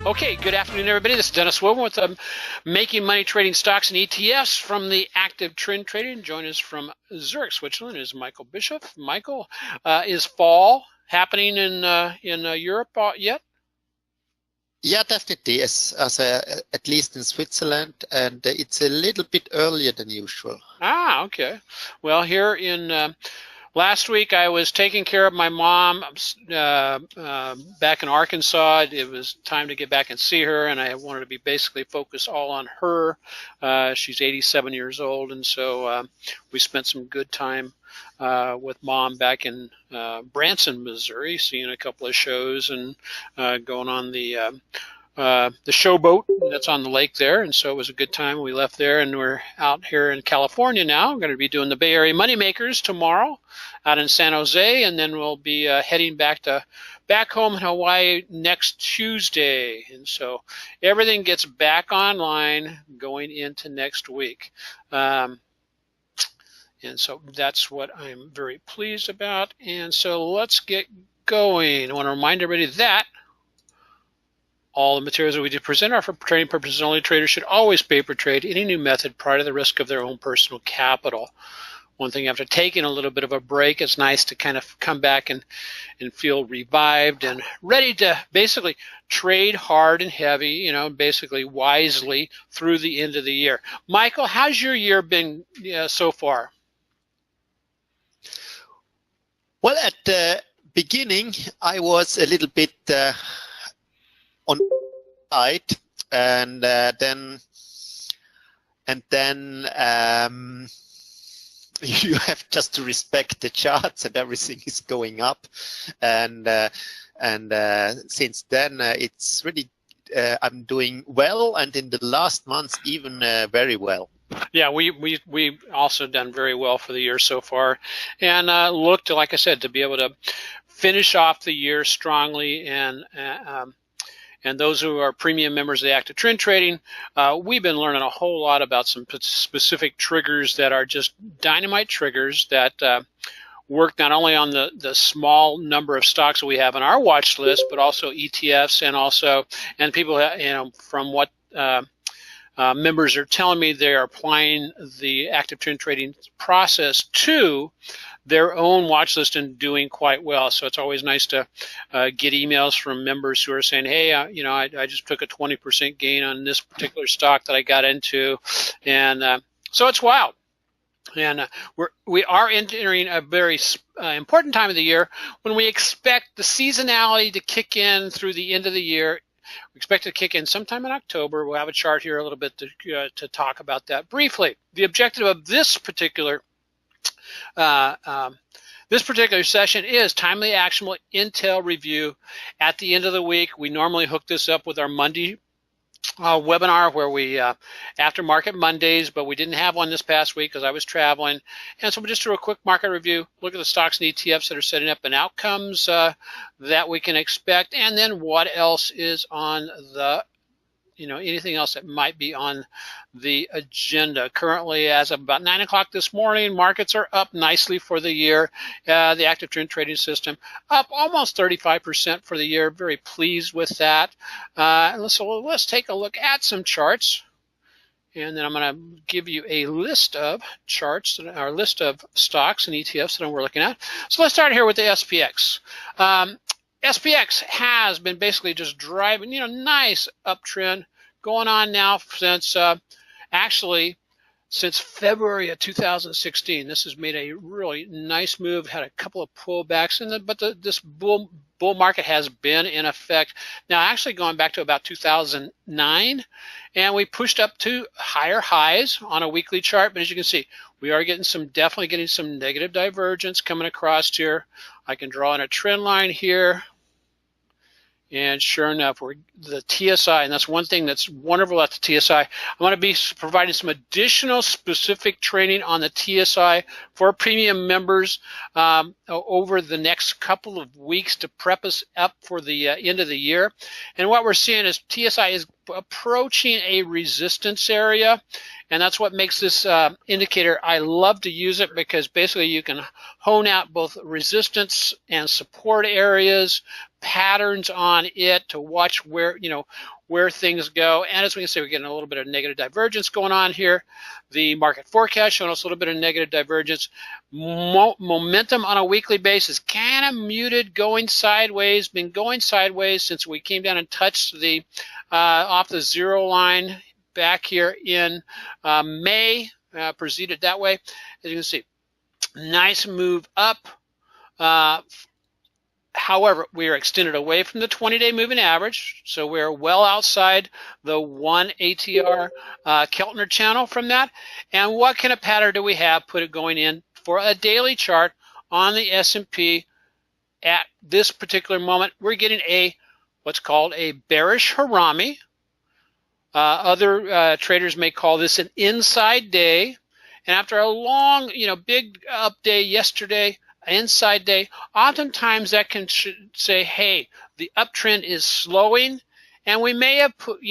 Okay, good afternoon, everybody. This is Dennis Woven with Making Money Trading Stocks and ETFs from the Active Trend Trading. Join us from Zurich, Switzerland is Michael Bishop. Michael, is fall happening in Europe yet? Yeah, definitely. Yes, at least in Switzerland, and it's a little bit earlier than usual. Ah, okay. Well, here in last week, I was taking care of my mom back in Arkansas. It was time to get back and see her, and I wanted to be basically focused all on her. She's 87 years old, and so we spent some good time with Mom back in Branson, Missouri, seeing a couple of shows and going on the showboat that's on the lake there, and so it was a good time. We left there, and we're out here in California now. I'm going to be doing the Bay Area Moneymakers tomorrow out in San Jose, and then we'll be heading back home in Hawaii next Tuesday. And so everything gets back online going into next week. And so that's what I'm very pleased about. And so let's get going. I want to remind everybody that all the materials that we do present are for trading purposes only. Traders should always pay per trade any new method prior to the risk of their own personal capital. One thing, after taking a little bit of a break, it's nice to kind of come back and feel revived and ready to basically trade hard and heavy, basically wisely through the end of the year. Michael, how's your year been so far? Well, at the beginning, I was a little bit on the side, and then you have just to respect the charts, and everything is going up, and since then it's really I'm doing well, and in the last month even very well. Yeah, we also done very well for the year so far, and look to, like I said, to be able to finish off the year strongly. And those who are premium members of the Active Trend Trading, we've been learning a whole lot about some specific triggers that are just dynamite triggers that work not only on the small number of stocks that we have on our watch list, but also ETFs, and people, from what members are telling me, they are applying the Active Trend Trading process to their own watch list and doing quite well. So it's always nice to get emails from members who are saying, hey, I just took a 20% gain on this particular stock that I got into. And so it's wild. And we are entering a very important time of the year when we expect the seasonality to kick in through the end of the year. We expect it to kick in sometime in October. We'll have a chart here a little bit to talk about that briefly. The objective of this particular session is timely, actionable intel review at the end of the week. We normally hook this up with our Monday webinar where we aftermarket Mondays, but we didn't have one this past week because I was traveling. And so we'll just do a quick market review, look at the stocks and ETFs that are setting up and outcomes that we can expect, and then what else is on the anything else that might be on the agenda. Currently, as of about 9 o'clock this morning, markets are up nicely for the year. The Active Trend Trading System up almost 35% for the year. Very pleased with that. So let's take a look at some charts. And then I'm going to give you a list of charts, or list of stocks and ETFs that we're looking at. So let's start here with the SPX. SPX has been basically just driving, nice uptrend going on now since since February of 2016. This has made a really nice move, had a couple of pullbacks, but this bull market has been in effect now, actually going back to about 2009, and we pushed up to higher highs on a weekly chart. But as you can see, we are definitely getting some negative divergence coming across here. I can draw in a trend line here. And sure enough, the TSI, and that's one thing that's wonderful about the TSI. I'm going to be providing some additional specific training on the TSI for premium members over the next couple of weeks to prep us up for the end of the year. And what we're seeing is TSI is approaching a resistance area, and that's what makes this indicator. I love to use it because basically you can hone out both resistance and support areas, patterns on it to watch where where things go. And as we can see, we're getting a little bit of negative divergence going on here. The market forecast showing us a little bit of negative divergence. Momentum on a weekly basis, kind of muted, going sideways, been going sideways since we came down and touched the off the zero line back here in May, proceeded that way. As you can see, nice move up. However, we are extended away from the 20-day moving average, so we're well outside the 1 ATR Keltner channel from that. And what kind of pattern do we have? Put it going in for a daily chart on the S&P at this particular moment. We're getting what's called a bearish harami. Other traders may call this an inside day. And after a long, big up day yesterday, inside day, oftentimes that can say, hey, the uptrend is slowing, and we may have put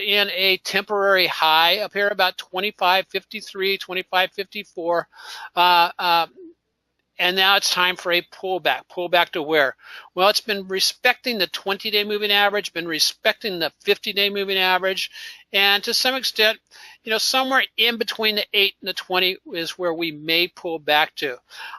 in a temporary high up here about 25.53, 25.54, and now it's time for a pullback. Pullback to where? Well, it's been respecting the 20-day moving average, been respecting the 50-day moving average, and to some extent, somewhere in between the 8 and the 20 is where we may pull back to.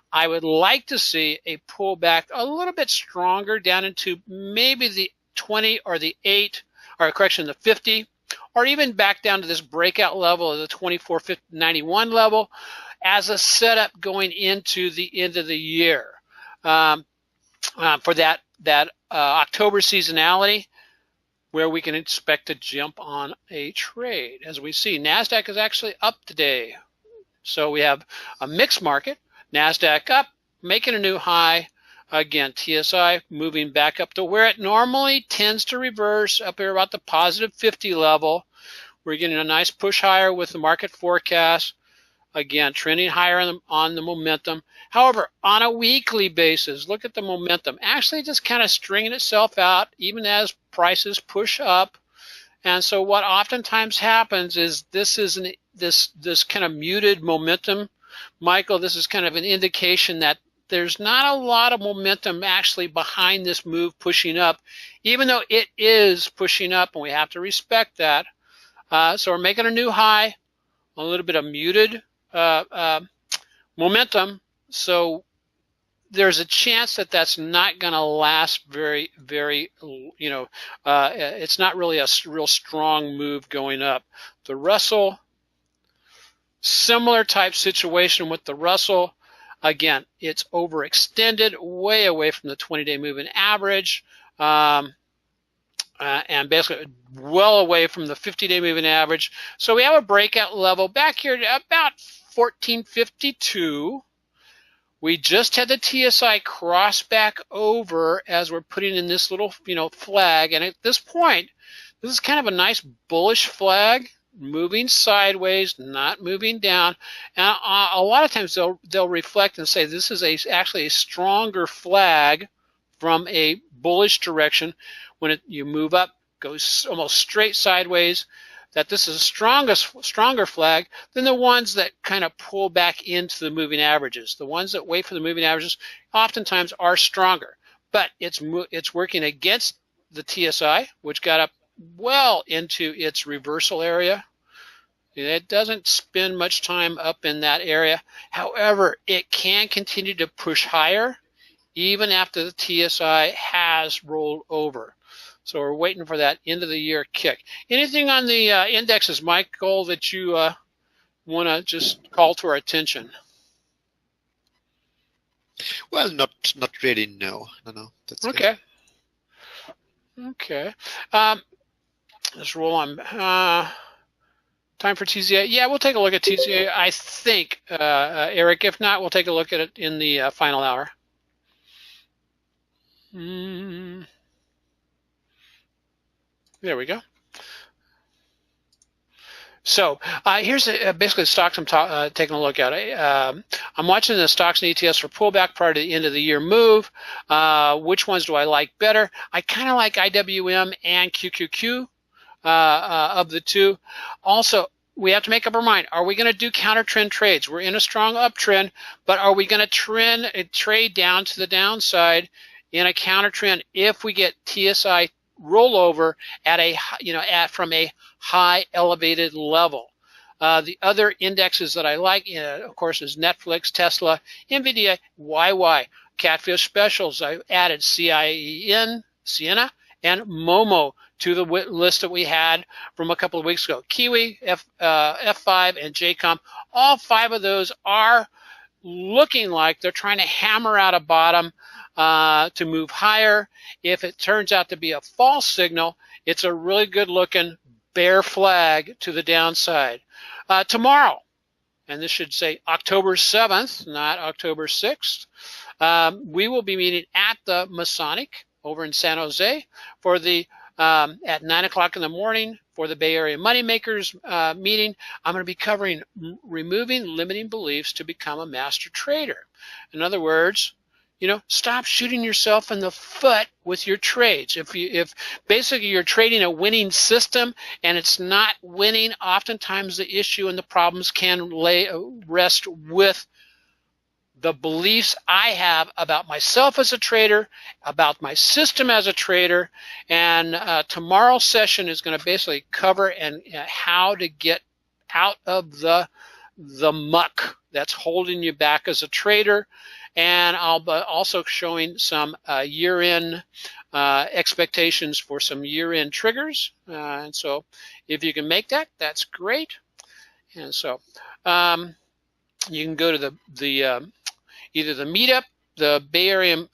I would like to see a pullback a little bit stronger down into maybe the 20 or the 8, or correction, the 50, or even back down to this breakout level of the 24.91 level as a setup going into the end of the year for that October seasonality, where we can expect to jump on a trade. As we see, NASDAQ is actually up today. So we have a mixed market, NASDAQ up, making a new high. Again, TSI moving back up to where it normally tends to reverse, up here about the positive 50 level. We're getting a nice push higher with the market forecast. Again, trending higher on the momentum. However, on a weekly basis, look at the momentum. Actually just kind of stringing itself out even as prices push up. And so what oftentimes happens is this kind of muted momentum. Michael, this is kind of an indication that there's not a lot of momentum actually behind this move pushing up, even though it is pushing up, and we have to respect that. So we're making a new high, a little bit of muted momentum, so there's a chance that that's not going to last very, very, it's not really a real strong move going up. The Russell, similar type situation with the Russell. Again, it's overextended, way away from the 20-day moving average, and basically well away from the 50-day moving average. So we have a breakout level back here at about 1452. We just had the TSI cross back over as we're putting in this little, flag. And at this point, this is kind of a nice bullish flag, moving sideways, not moving down. And a lot of times they'll reflect and say this is actually a stronger flag from a bullish direction. When you move up, goes almost straight sideways, that this is a stronger flag than the ones that kind of pull back into the moving averages. The ones that wait for the moving averages oftentimes are stronger, but it's working against the TSI, which got up well into its reversal area. It doesn't spend much time up in that area. However, it can continue to push higher even after the TSI has rolled over. So we're waiting for that end of the year kick. Anything on the indexes, Michael, that you want to just call to our attention? Well, not really. No. That's okay. Good. Okay. Let's roll on. Time for TCA. Yeah, we'll take a look at TCA. I think, Eric. If not, we'll take a look at it in the final hour. There we go. So here's basically the stocks I'm taking a look at. I'm watching the stocks and ETFs for pullback prior to the end of the year move. Which ones do I like better? I kind of like IWM and QQQ. of the two. Also, we have to make up our mind. Are we going to do counter trend trades? We're in a strong uptrend, but are we going to trade down to the downside in a counter trend if we get TSI rollover from a high elevated level? The other indexes that I like, of course, is Netflix, Tesla, NVIDIA, YY, Catfish Specials. I added CIEN, Sienna, and Momo to the list that we had from a couple of weeks ago. Kiwi, F5, and JCOM. All 5 of those are looking like they're trying to hammer out a bottom to move higher. If it turns out to be a false signal, it's a really good looking bear flag to the downside. Tomorrow, and this should say October 7th, not October 6th, we will be meeting at the Masonic over in San Jose for the at 9 o'clock in the morning for the Bay Area Moneymakers meeting. I'm going to be covering removing limiting beliefs to become a master trader. In other words, stop shooting yourself in the foot with your trades. If basically you're trading a winning system and it's not winning, oftentimes the issue and the problems can rest with the beliefs I have about myself as a trader, about my system as a trader, and tomorrow's session is going to basically cover how to get out of the muck that's holding you back as a trader. And I'll be also showing some year-end expectations for some year-end triggers. And so if you can make that, that's great. And so you can go to the either the meetup, the Bay Area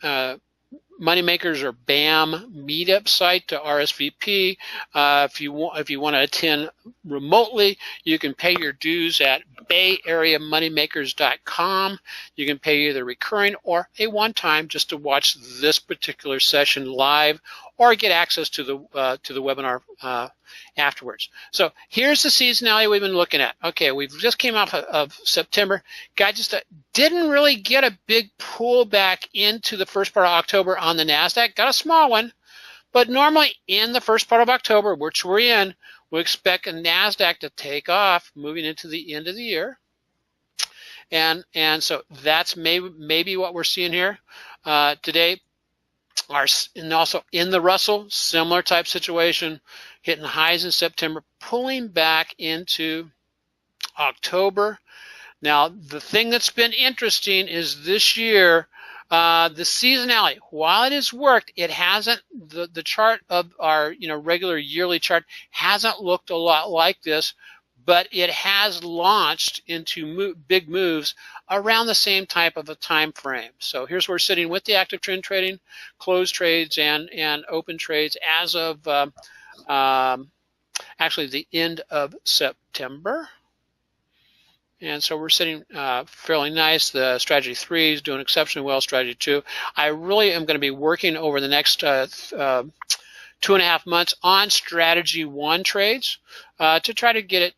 Moneymakers or BAM meetup site to RSVP. If you want to attend remotely, you can pay your dues at bayareamoneymakers.com. You can pay either recurring or a one-time just to watch this particular session live, or get access to the webinar afterwards. So here's the seasonality we've been looking at. Okay, we've just came off of September. Guy just didn't really get a big pullback into the first part of October on the NASDAQ. Got a small one, but normally in the first part of October, which we're in, we expect a NASDAQ to take off moving into the end of the year. And so that's maybe what we're seeing here today. And also in the Russell, similar type situation, hitting highs in September, pulling back into October. Now, the thing that's been interesting is this year, the seasonality. While it has worked, it hasn't. The chart of our regular yearly chart hasn't looked a lot like this, but it has launched into big moves around the same type of a time frame. So here's where we're sitting with the active trend trading, closed trades, and open trades as of actually the end of September. And so we're sitting fairly nice. The strategy 3 is doing exceptionally well. Strategy 2. I really am going to be working over the next 2.5 months on strategy 1 trades to try to get it.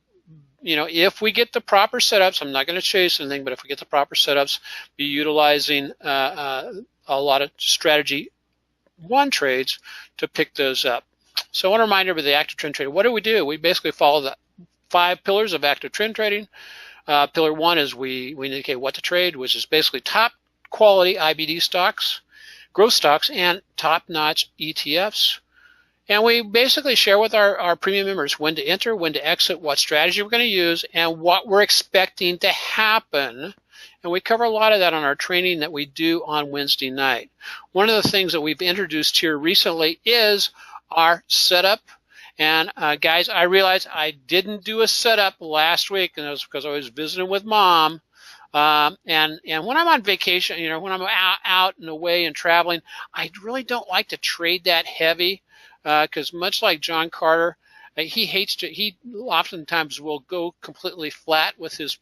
If we get the proper setups, I'm not going to chase anything, but if we get the proper setups, be utilizing a lot of strategy 1 trades to pick those up. So I want to remind everybody the active trend trading. What do? We basically follow the 5 pillars of active trend trading. Pillar 1 is we indicate what to trade, which is basically top quality IBD stocks, growth stocks, and top-notch ETFs. And we basically share with our premium members when to enter, when to exit, what strategy we're going to use, and what we're expecting to happen. And we cover a lot of that on our training that we do on Wednesday night. One of the things that we've introduced here recently is our setup. And guys, I realized I didn't do a setup last week, and it was because I was visiting with Mom. And when I'm on vacation, when I'm out and away and traveling, I really don't like to trade that heavy. Because much like John Carter, he oftentimes will go completely flat with his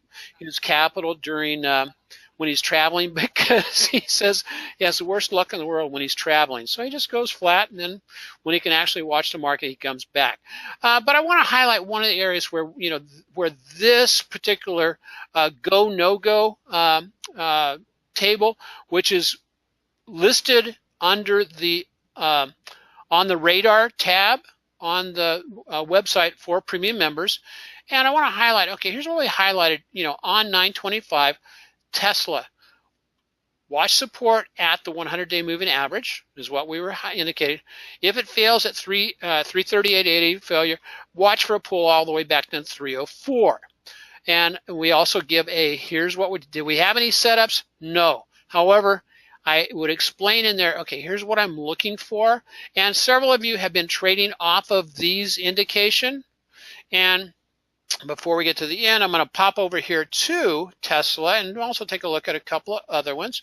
capital during when he's traveling, because he says he has the worst luck in the world when he's traveling. So he just goes flat, and then when he can actually watch the market, he comes back. But I want to highlight one of the areas where where this particular go no go table, which is listed under the on the radar tab on the website for premium members. And I want to highlight, okay, here's what we highlighted, on 9/25, Tesla. Watch support at the 100-day moving average is what we were indicating. If it fails at 338.80 failure, watch for a pull all the way back to 304. And we also give here's what did we have any setups? No. However, I would explain in there, okay, here's what I'm looking for. And several of you have been trading off of these indication. And before we get to the end, I'm going to pop over here to Tesla and also take a look at a couple of other ones.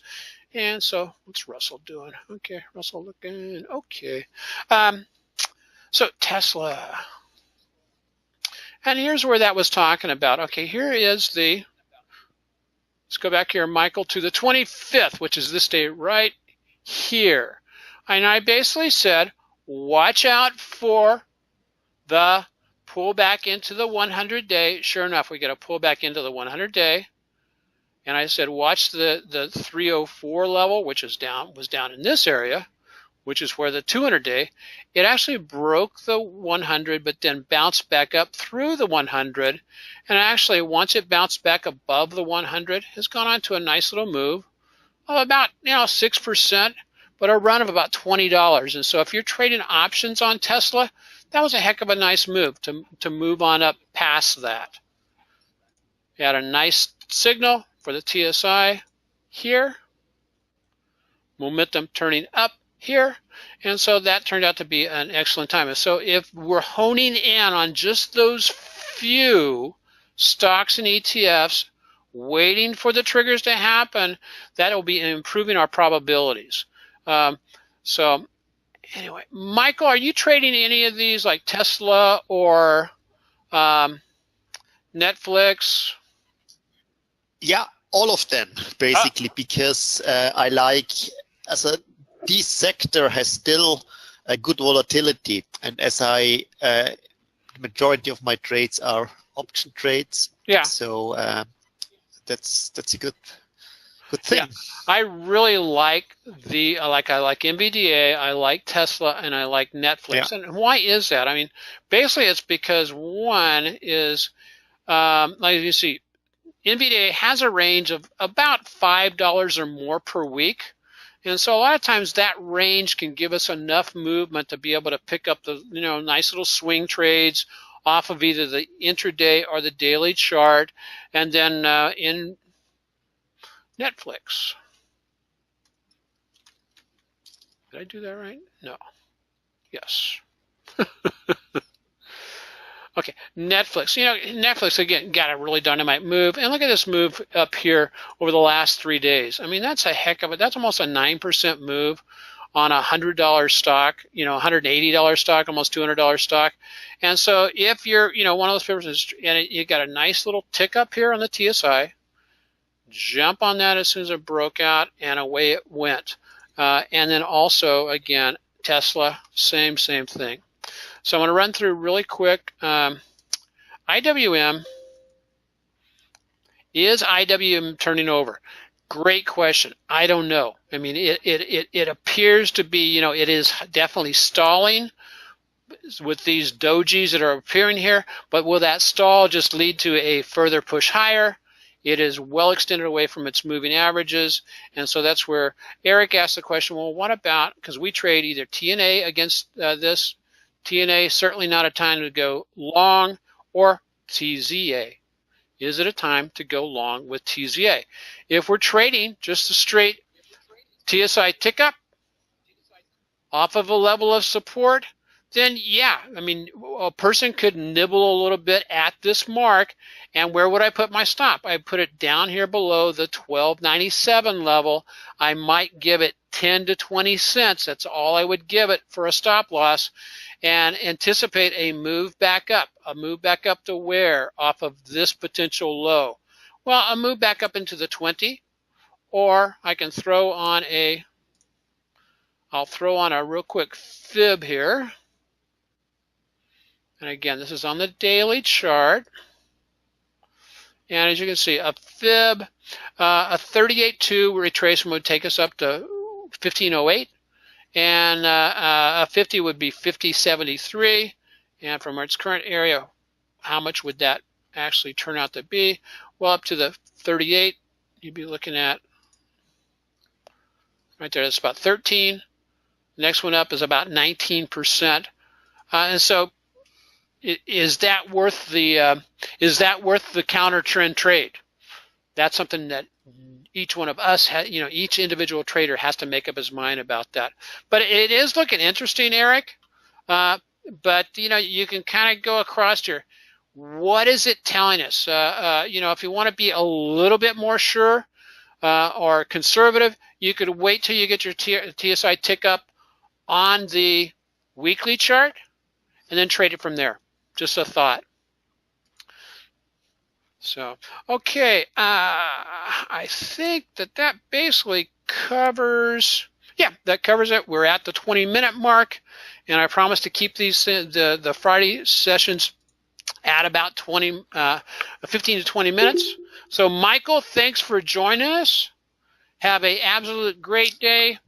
And so what's Russell doing? Okay, Russell looking okay. So Tesla. And here's where that was talking about. Okay, here is let's go back here, Michael, to the 25th, which is this day right here. And I basically said, watch out for the pull back into the 100-day. Sure enough, we get a pull back into the 100-day. And I said, watch the 304 level, which was down in this area, which is where the 200-day, it actually broke the 100, but then bounced back up through the 100. And actually, once it bounced back above the 100, has gone on to a nice little move of about 6%, but a run of about $20. And so if you're trading options on Tesla, that was a heck of a nice move to move on up past that. You had a nice signal for the TSI here, momentum turning up here, and so that turned out to be an excellent time. So if we're honing in on just those few stocks and ETFs, waiting for the triggers to happen, that will be improving our probabilities. So anyway, Michael, are you trading any of these like Tesla or Netflix? Yeah, all of them basically, because I like this sector has still a good volatility, and as the majority of my trades are option trades. Yeah. So that's a good thing. Yeah, I really like I like NVDA, I like Tesla, and I like Netflix. Yeah. And why is that? I mean, basically it's because one is, like you see, NVDA has a range of about $5 or more per week. And so a lot of times that range can give us enough movement to be able to pick up the nice little swing trades off of either the intraday or the daily chart. And then in Netflix. Did I do that right? No. Yes. Okay, Netflix. Netflix, again, got a really dynamite move. And look at this move up here over the last 3 days. I mean, that's a heck of it. That's almost a 9% move on a $100 stock, $180 stock, almost $200 stock. And so if you're, one of those people, and you got a nice little tick up here on the TSI, jump on that as soon as it broke out, and away it went. And then also, again, Tesla, same thing. So I'm going to run through really quick. IWM, is IWM turning over? Great question. I don't know. I mean, it appears to be, it is definitely stalling with these dojis that are appearing here, but will that stall just lead to a further push higher? It is well extended away from its moving averages, and so that's where Eric asked the question, well, what about, because we trade either TNA against this, TNA, certainly not a time to go long, or TZA. Is it a time to go long with TZA? If we're trading just a straight TSI tick up off of a level of support, then yeah, I mean, a person could nibble a little bit at this mark. And where would I put my stop? I put it down here below the 12.97 level. I might give it 10 to 20 cents. That's all I would give it for a stop loss, and anticipate a move back up. A move back up to where? Off of this potential low. Well, a move back up into the 20, or I can throw on I'll throw on a real quick fib here. And again, this is on the daily chart. And as you can see, a fib, a 38.2 retracement would take us up to 1508. And a 50 would be 50.73. And from its current area, how much would that actually turn out to be? Well, up to the 38, you'd be looking at right there. That's about 13. The next one up is about 19%. And so, is that worth the counter trend trade? That's something that each one of us, each individual trader has to make up his mind about that. But it is looking interesting, Eric. But you can kind of go across here. What is it telling us? If you want to be a little bit more sure or conservative, you could wait till you get your TSI tick up on the weekly chart and then trade it from there. Just a thought. So, okay, I think that basically covers, yeah, that covers it. We're at the 20-minute mark, and I promise to keep these the Friday sessions at about 15 to 20 minutes. So, Michael, thanks for joining us. Have an absolute great day,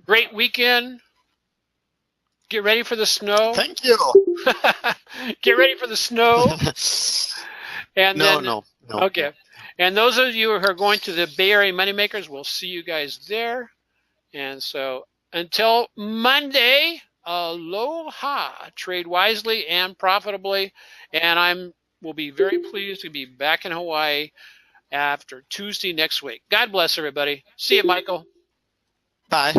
great weekend. Get ready for the snow. Thank you. Get ready for the snow. And no. Okay. And those of you who are going to the Bay Area Moneymakers, we'll see you guys there. And so until Monday, aloha. Trade wisely and profitably. And will be very pleased to be back in Hawaii after Tuesday next week. God bless everybody. See you, Michael. Bye.